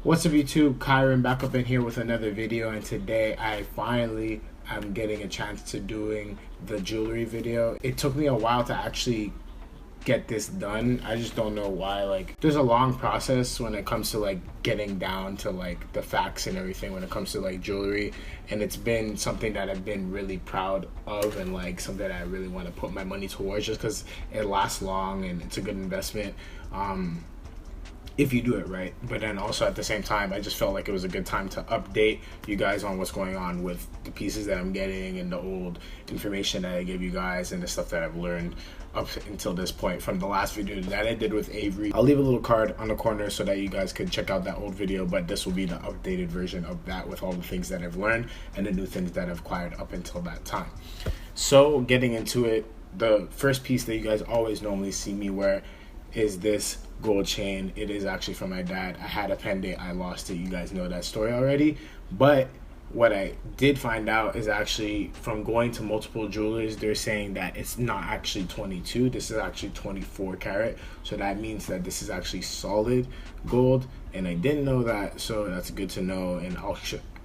What's up YouTube, Kyron back up in here with another video, and today I finally am getting a chance to doing the jewelry video. It took me a while to actually get this done. I just don't know why. Like, there's a long process when it comes to like getting down to like the facts and everything when it comes to like jewelry, and it's been something that I've been really proud of and like something that I really want to put my money towards just because it lasts long and it's a good investment. If you do it right. But then also at the same time, I just felt like it was a good time to update you guys on what's going on with the pieces that I'm getting and the old information that I gave you guys and the stuff that I've learned up until this point from the last video that I did with Avery. I'll leave a little card on the corner so that you guys could check out that old video, but this will be the updated version of that with all the things that I've learned and the new things that I've acquired up until that time. So getting into it, the first piece that you guys always normally see me wear is this gold chain. It is actually from my dad. I had a pendant, I lost it. You guys know that story already. But what I did find out is actually from going to multiple jewelers, they're saying that it's not actually 22. This is actually 24 karat. So that means that this is actually solid gold, and I didn't know that. So that's good to know. And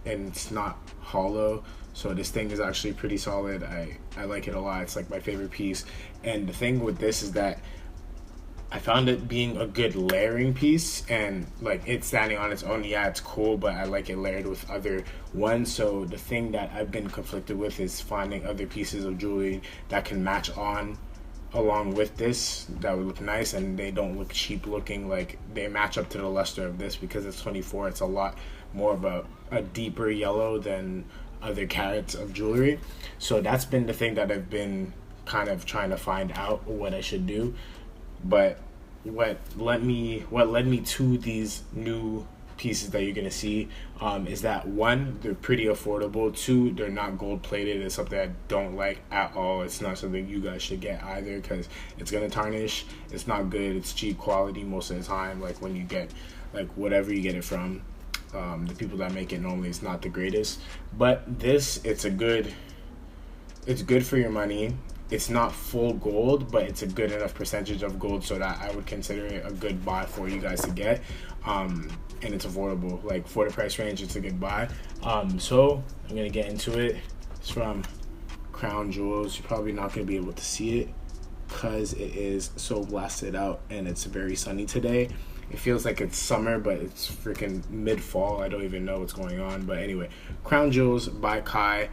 and it's not hollow. So this thing is actually pretty solid. I like it a lot. It's like my favorite piece. And the thing with this is that I found it being a good layering piece, and like it standing on its own, yeah, it's cool, but I like it layered with other ones. So the thing that I've been conflicted with is finding other pieces of jewelry that can match on along with this that would look nice and they don't look cheap looking. Like they match up to the luster of this because it's 24. It's a lot more of a deeper yellow than other carats of jewelry. So that's been the thing that I've been kind of trying to find out what I should do. But what led me to these new pieces that you're gonna see is that one, they're pretty affordable. Two, they're not gold plated. It's something I don't like at all. It's not something you guys should get either because it's gonna tarnish. It's not good. It's cheap quality most of the time. Like when you get like whatever you get it from, the people that make it normally is not the greatest. But this, it's good for your money. It's not full gold, but it's a good enough percentage of gold so that I would consider it a good buy for you guys to get. And it's affordable. Like for the price range, it's a good buy. So I'm gonna get into it. It's from Crown Jewels. You're probably not gonna be able to see it because it is so blasted out and it's very sunny today. It feels like it's summer, but it's freaking mid-fall. I don't even know what's going on. But anyway, Crown Jewels by Kai.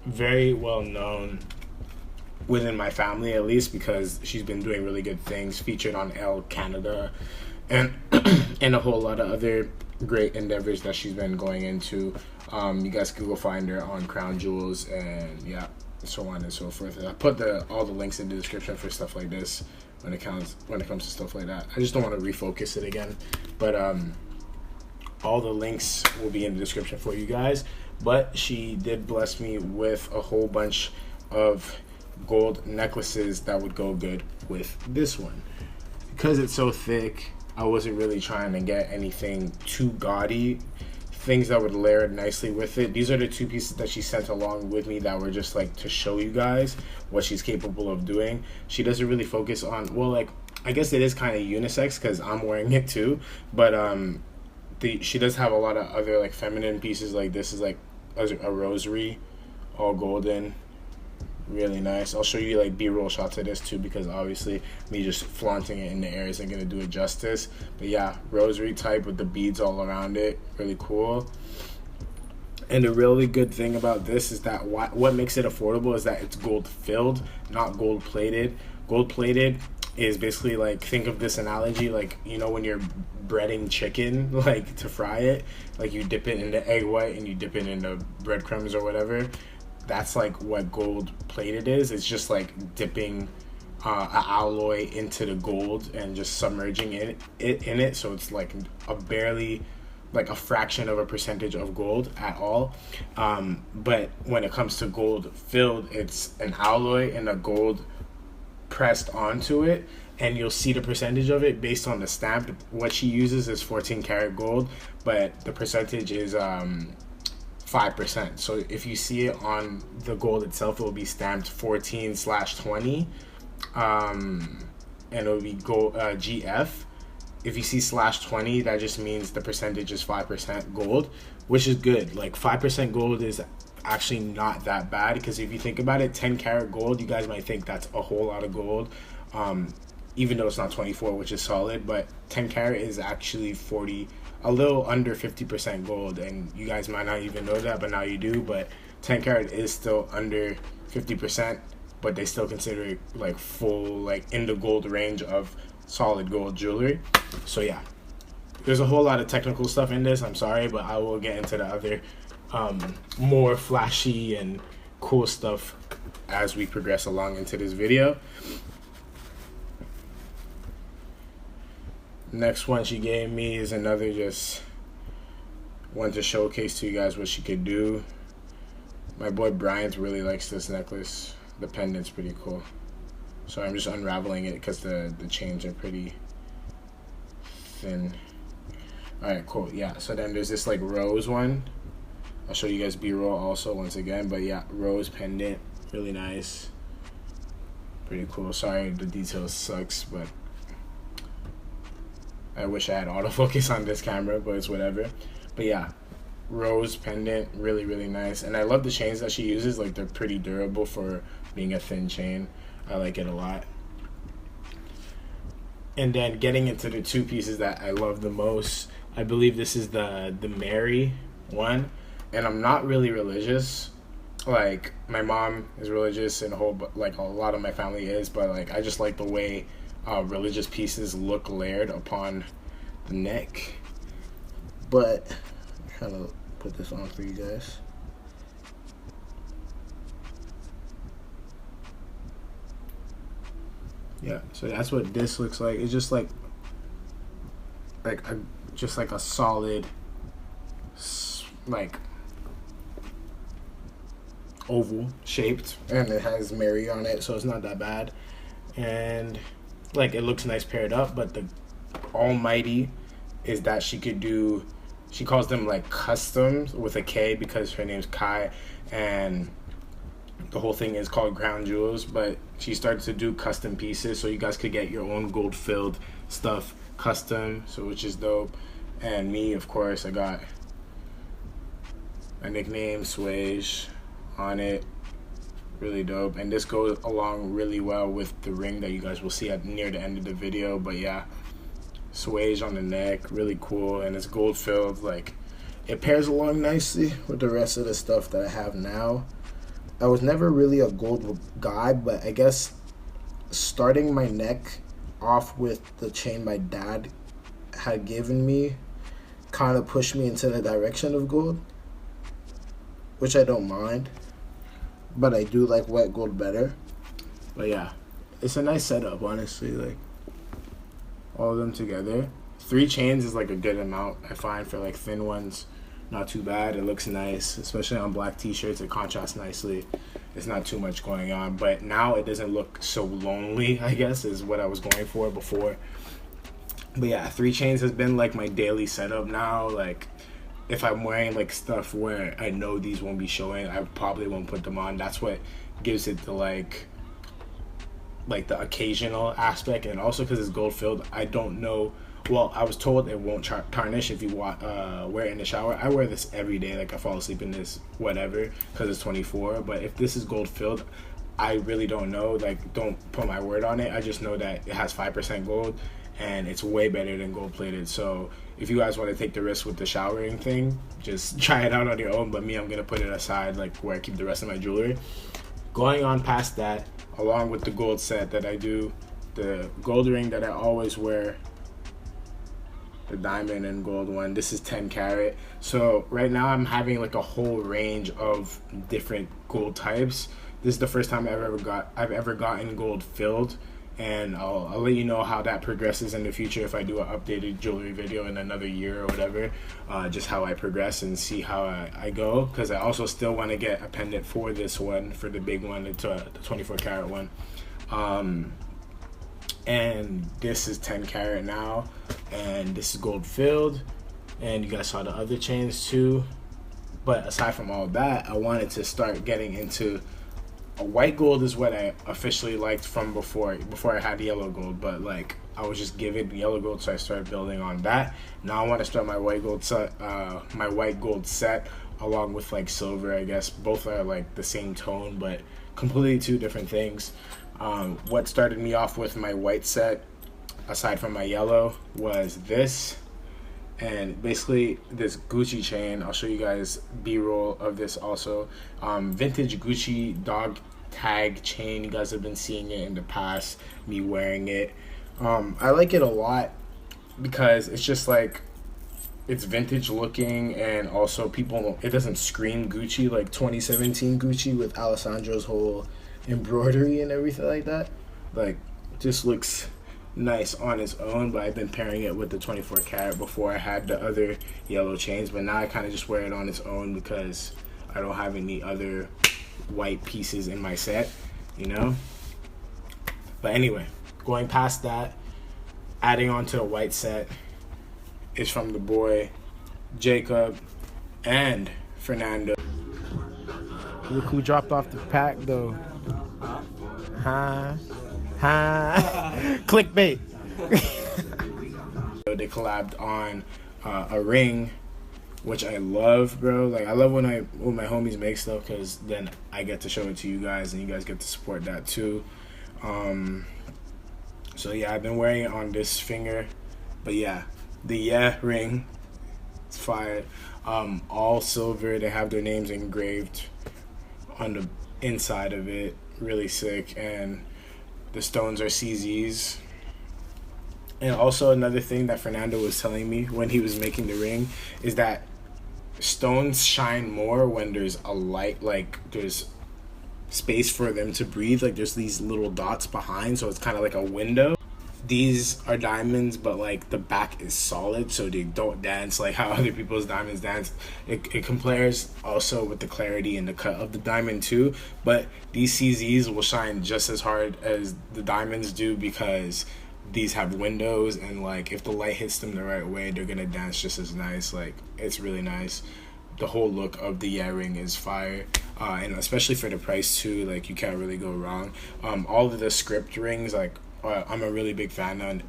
Very well known within my family, at least, because she's been doing really good things, featured on Elle Canada and and a whole lot of other great endeavors that she's been going into. You guys can go find her on Crown Jewels and yeah, so on and so forth. I put all the links in the description for stuff like this when it comes to stuff like that. I just don't want to refocus it again, but all the links will be in the description for you guys. But she did bless me with a whole bunch of gold necklaces that would go good with this one. Because it's so thick, I wasn't really trying to get anything too gaudy, things that would layer it nicely with it. These are the two pieces that she sent along with me that were just like to show you guys what she's capable of doing. She doesn't really focus on, well, like I guess it is kind of unisex because I'm wearing it too, but she does have a lot of other like feminine pieces. Like this is like a rosary, all golden, really nice. I'll show you like B-roll shots of this too because obviously me just flaunting it in the air isn't gonna do it justice. But yeah, rosary type with the beads all around it, really cool. And the really good thing about this is that what makes it affordable is that it's gold filled, not gold plated. Gold plated is basically like, think of this analogy like, you know, when you're breading chicken, like to fry it, like you dip it in the egg white and you dip it in the breadcrumbs or whatever. That's like what gold plated is. It's just like dipping an alloy into the gold and just submerging it in it. So it's like barely like a fraction of a percentage of gold at all. But when it comes to gold filled, it's an alloy and a gold pressed onto it, and you'll see the percentage of it based on the stamp. What she uses is 14 karat gold, but the percentage is 5%. So if you see it on the gold itself, it will be stamped 14/20, and it will be gold GF. if you see /20, that just means the percentage is 5% gold, which is good. Like 5% gold is actually not that bad, because if you think about it, 10 karat gold, you guys might think that's a whole lot of gold, even though it's not 24, which is solid. But 10 karat is actually 40, a little under 50% gold, and you guys might not even know that, but now you do. But 10 karat is still under 50%, but they still consider it like full, like in the gold range of solid gold jewelry. So yeah, there's a whole lot of technical stuff in this, I'm sorry, but I will get into the other more flashy and cool stuff as we progress along into this video. Next one she gave me is another just one to showcase to you guys what she could do. My boy Bryant really likes this necklace. The pendant's pretty cool. So I'm just unraveling it because the chains are pretty thin. Alright, cool. Yeah, so then there's this like rose one. I'll show you guys B-roll also once again. But yeah, rose pendant. Really nice. Pretty cool. Sorry, the detail sucks, but I wish I had autofocus on this camera, but it's whatever. But yeah, rose pendant, really, really nice. And I love the chains that she uses. Like, they're pretty durable for being a thin chain. I like it a lot. And then getting into the two pieces that I love the most, I believe this is the Mary one. And I'm not really religious. Like, my mom is religious and a lot of my family is, but like I just like the way religious pieces look layered upon the neck. But I'm trying to put this on for you guys. Yeah, so that's what this looks like. It's just like a solid, like, oval shaped, and it has Mary on it, so it's not that bad. And like, it looks nice paired up. But the almighty is that she calls them like customs with a K because her name's Kai, and the whole thing is called Crown Jewels. But she started to do custom pieces, so you guys could get your own gold filled stuff custom, so which is dope. And me, of course, I got a nickname Swage on it, really dope. And this goes along really well with the ring that you guys will see near the end of the video. But yeah, Swage on the neck, really cool, and it's gold filled. Like, it pairs along nicely with the rest of the stuff that I have now. I was never really a gold guy, but I guess starting my neck off with the chain my dad had given me kind of pushed me into the direction of gold, which I don't mind, but I do like white gold better. But yeah, it's a nice setup, honestly. Like, all of them together, 3 chains is like a good amount, I find, for like thin ones. Not too bad. It looks nice, especially on black t-shirts. It contrasts nicely. It's not too much going on, but now it doesn't look so lonely, I guess, is what I was going for before. But yeah, 3 chains has been like my daily setup now. Like, if I'm wearing like stuff where I know these won't be showing, I probably won't put them on. That's what gives it the like the occasional aspect. And also because it's gold filled, I don't know. Well, I was told it won't tarnish if you wear it in the shower. I wear this every day. Like, I fall asleep in this, whatever, because it's 24. But if this is gold filled, I really don't know. Like, don't put my word on it. I just know that it has 5% gold, and it's way better than gold plated. So if you guys want to take the risk with the showering thing, just try it out on your own. But me, I'm going to put it aside, like where I keep the rest of my jewelry. Going on past that, along with the gold set that I do, the gold ring that I always wear, the diamond and gold one, this is 10 karat. So right now I'm having like a whole range of different gold types. This is the first time I've ever gotten gold filled, and I'll let you know how that progresses in the future if I do an updated jewelry video in another year or whatever, just how I progress and see how I go, because I also still want to get a pendant for this one, for the big one, the 24 karat one. And this is 10 karat now, and this is gold filled, and you guys saw the other chains too. But aside from all that, I wanted to start getting into white gold is what I officially liked from before I had yellow gold. But like, I was just given yellow gold, so I started building on that. Now I want to start my white gold set along with like silver. I guess both are like the same tone, but completely two different things. What started me off with my white set, aside from my yellow, was this, and basically this Gucci chain. I'll show you guys B-roll of this also. Vintage Gucci dog tag chain. You guys have been seeing it in the past, me wearing it. I like it a lot because it's just like, it's vintage looking, and also it doesn't scream Gucci like 2017 Gucci with Alessandro's whole embroidery and everything like that. Like, just looks nice on its own, but I've been pairing it with the 24 karat before I had the other yellow chains, but now I kind of just wear it on its own because I don't have any other white pieces in my set, you know. But anyway, going past that, adding on to the white set is from the boy Jacob and Fernando. Look who dropped off the pack though. Clickbait. They collabed on a ring, which I love, bro. Like, I love when my homies make stuff, because then I get to show it to you guys and you guys get to support that too. So yeah, I've been wearing it on this finger, but yeah, the ring, it's fire. All silver. They have their names engraved on the inside of it. Really sick. And the stones are CZs. And also another thing that Fernando was telling me when he was making the ring is that stones shine more when there's a light, like there's space for them to breathe, like there's these little dots behind, so it's kind of like a window. These are diamonds, but like the back is solid, so they don't dance like how other people's diamonds dance. It compares also with the clarity and the cut of the diamond too, but these CZs will shine just as hard as the diamonds do because these have windows, and like if the light hits them the right way, they're gonna dance just as nice. Like, it's really nice. The whole look of the ring is fire, and especially for the price too, like you can't really go wrong. All of the script rings, like I'm a really big fan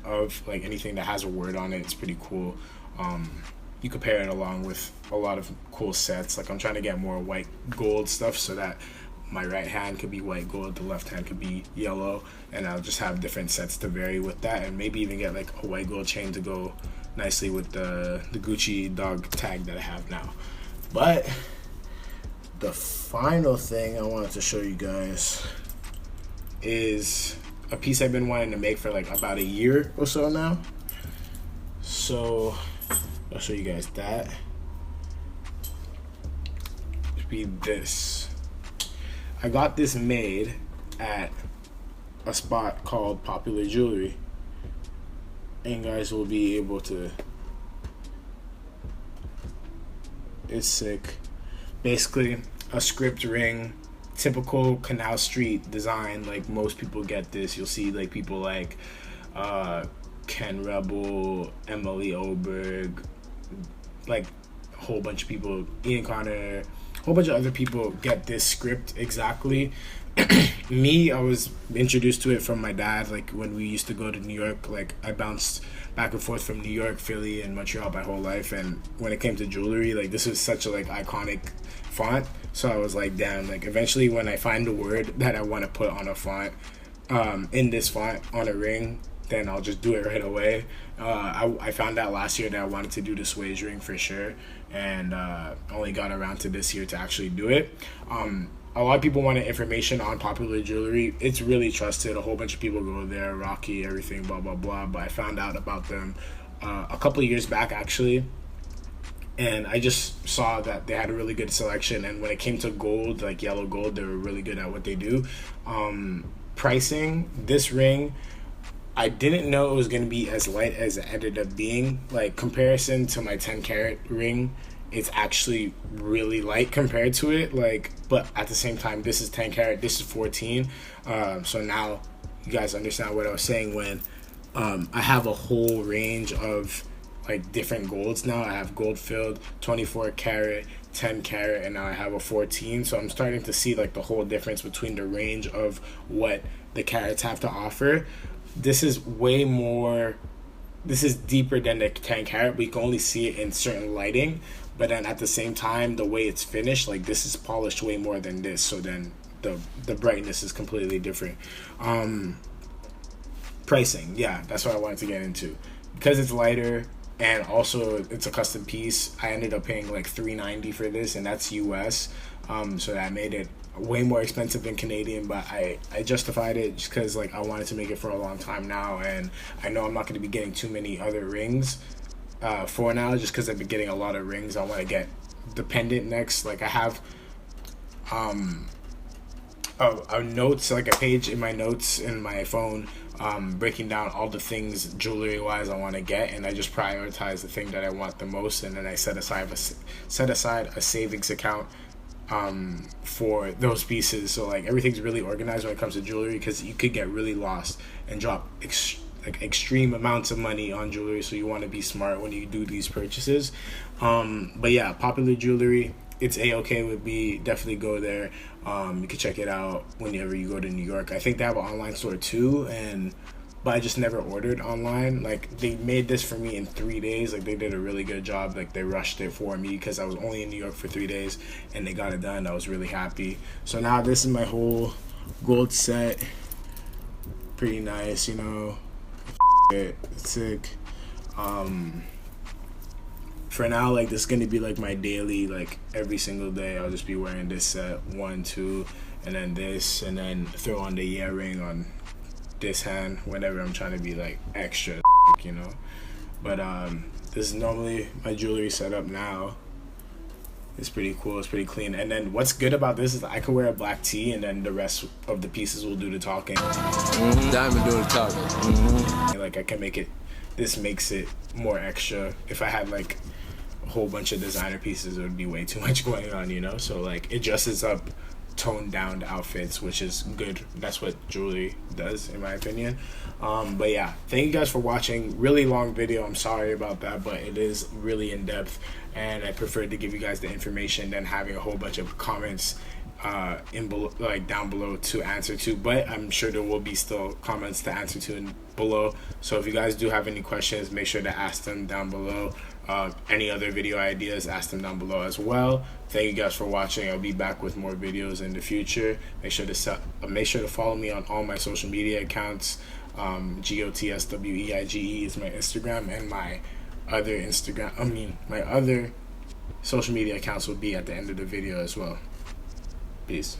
of like anything that has a word on it. It's pretty cool. You could pair it along with a lot of cool sets. Like, I'm trying to get more white gold stuff so that my right hand could be white gold, the left hand could be yellow, and I'll just have different sets to vary with that, and maybe even get like a white gold chain to go nicely with the Gucci dog tag that I have now. But the final thing I wanted to show you guys is a piece I've been wanting to make for like about a year or so now. So I'll show you guys that. It'd be this. I got this made at a spot called Popular Jewelry, and you guys will be able to, it's sick. Basically a script ring, typical Canal Street design. Like, most people get this. You'll see like people like Ken Rebel, Emily Oberg, like a whole bunch of people, Ian Connor, a whole bunch of other people get this script exactly. Me, I was introduced to it from my dad, like when we used to go to New York. Like, I bounced back and forth from New York, Philly, and Montreal my whole life, and when it came to jewelry, like, this was such a like iconic font. So I was like, damn, like eventually when I find the word that I want to put on a font, in this font on a ring, then I'll just do it right away. I found out last year that I wanted to do the Sway's ring for sure, and only got around to this year to actually do it. A lot of people wanted information on Popular Jewelry. It's really trusted. A whole bunch of people go there, Rocky, everything, blah, blah, blah. But I found out about them a couple of years back, actually. And I just saw that they had a really good selection. And when it came to gold, like yellow gold, they were really good at what they do. Pricing, this ring, I didn't know it was going to be as light as it ended up being. Like, comparison to my 10 karat ring, it's actually really light compared to it. Like, but at the same time, this is 10 karat, this is 14. So now you guys understand what I was saying when I have a whole range of like different golds now. I have gold filled, 24 karat, 10 karat, and now I have a 14. So I'm starting to see like the whole difference between the range of what the carats have to offer. this is way more, this is deeper than the 10 carat. We can only see it in certain lighting, but then at the same time, the way it's finished, like this is polished way more than this, so then the brightness is completely different. Pricing, yeah, that's what I wanted to get into. Because it's lighter and also it's a custom piece, I ended up paying like $390 for this, and that's US. So that made it way more expensive than Canadian, but I justified it just because like I wanted to make it for a long time now, and I know I'm not going to be getting too many other rings for now, just because I've been getting a lot of rings. I want to get the pendant next. Like I have a notes, like a page in my notes in my phone, breaking down all the things jewelry wise I want to get, and I just prioritize the thing that I want the most, and then I set aside a savings account for those pieces. So like everything's really organized when it comes to jewelry, because you could get really lost and drop extreme amounts of money on jewelry, so you want to be smart when you do these purchases. But yeah, Popular Jewelry, it's a-okay with me. Definitely go there. You can check it out whenever you go to New York. I think they have an online store too, but I just never ordered online. Like they made this for me in 3 days. Like they did a really good job. Like they rushed it for me because I was only in New York for 3 days, and they got it done. I was really happy. So now this is my whole gold set. Pretty nice, you know. It's sick. For now, like this is gonna be like my daily, like every single day I'll just be wearing this set, 1, 2, and then this, and then throw on the earring on this hand whenever I'm trying to be like extra, you know. But this is normally my jewelry setup now. It's pretty cool, it's pretty clean. And then what's good about this is I could wear a black tee, and then the rest of the pieces will do the talking. Diamond doing the talking. Like I can make it, this makes it more extra. If I had like a whole bunch of designer pieces, it would be way too much going on, you know. So like it dresses up toned down outfits, which is good. That's what jewelry does, in my opinion. But yeah, thank you guys for watching. Really long video, I'm sorry about that, but it is really in depth, and I preferred to give you guys the information than having a whole bunch of comments down below to answer to. But I'm sure there will be still comments to answer to below, so if you guys do have any questions, make sure to ask them down below. Any other video ideas, ask them down below as well. Thank you guys for watching. I'll be back with more videos in the future. Make sure to follow me on all my social media accounts. GOTSWEIGE is my Instagram, and my other social media accounts will be at the end of the video as well. Peace.